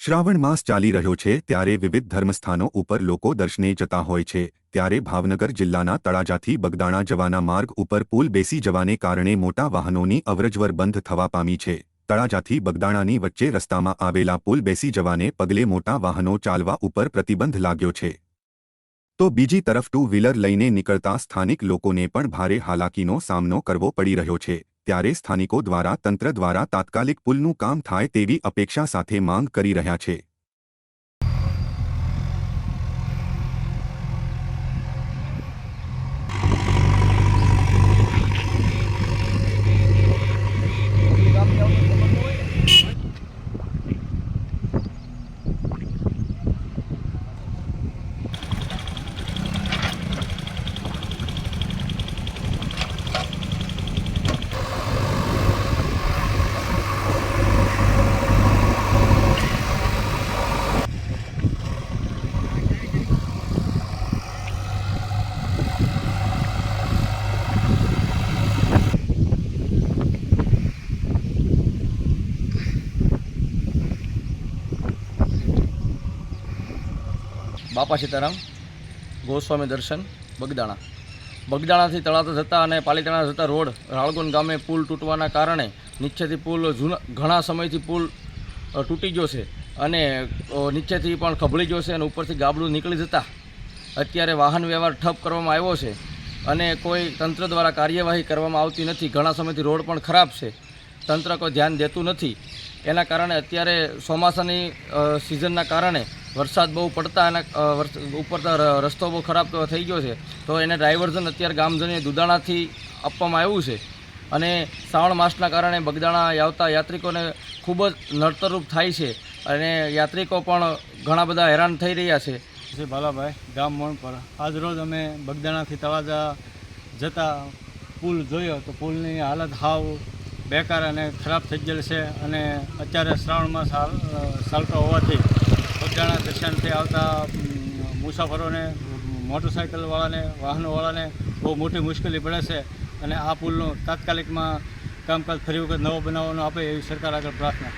શ્રાવણ માસ ચાલી રહ્યો છે ત્યારે વિવિધ ધર્મસ્થાનો ઉપર લોકો દર્શને જતા હોય છે। ત્યારે ભાવનગર જિલ્લાના તળાજાથી બગદાણા જવાના માર્ગ ઉપર પુલ બેસી જવાને કારણે મોટા વાહનોની અવરજવર બંધ થવા પામી છે। તળાજાથી બગદાણાની વચ્ચે રસ્તામાં આવેલા પુલ બેસી જવાને પગલે મોટા વાહનો ચાલવા ઉપર પ્રતિબંધ લાગ્યો છે। તો બીજી તરફ ટુ વ્હીલર લઈને નીકળતા સ્થાનિક લોકોને પણ ભારે હાલાકીનો સામનો કરવો પડી રહ્યો છે। ત્યારે સ્થાનિકો દ્વારા તંત્ર દ્વારા તાત્કાલિક પુલનું કામ થાય તેવી અપેક્ષા સાથે માંગ કરી રહ્યા છે। બાપા સીતારામ ગોસ્વામી દર્શન બગદાણાથી તળાજા જતા અને પાલીતાણા જતા રોડ રાળગોન ગામે પુલ તૂટવાના કારણે નીચેથી પુલ ઘણા સમયથી પુલ તૂટી ગયો છે અને નીચેથી પણ ખભળી ગયો છે અને ઉપરથી ગાબડું નીકળી જતા અત્યારે વાહન વ્યવહાર ઠપ કરવામાં આવ્યો છે અને કોઈ તંત્ર દ્વારા કાર્યવાહી કરવામાં આવતી નથી। ઘણા સમયથી રોડ પણ ખરાબ છે, તંત્ર કોઈ ધ્યાન દેતું નથી। એના કારણે અત્યારે ચોમાસાની સિઝનના કારણે વરસાદ બહુ પડતા અને ઉપર રસ્તો બહુ ખરાબ થઈ ગયો છે, તો એને ડાયવર્ઝન અત્યારે ગામજનોએ દુધાણાથી આપવામાં આવ્યું છે અને શ્રાવણ માસના કારણે બગદાણા આવતા યાત્રિકોને ખૂબ જ નડતરરૂપ થાય છે અને યાત્રિકો પણ ઘણા બધા હેરાન થઈ રહ્યા છે। શ્રી બાલાભાઈ ગામ મોણપર આજરોજ અમે બગદાણાથી તળાજા જતા પુલ જોયો તો પુલની હાલત હાવ બેકાર અને ખરાબ થઈ ગયેલ છે અને અત્યારે શ્રાવણ માસ ચાલતો હોવાથી બગદાણા દર્શનથી આવતા મુસાફરોને મોટરસાઇકલવાળાને વાહનોવાળાને બહુ મોટી મુશ્કેલી પડે છે અને આ પુલનું તાત્કાલિકમાં કામકાજ ફરી વખત નવો બનાવવાનો આપે એવી સરકાર આગળ પ્રાર્થના।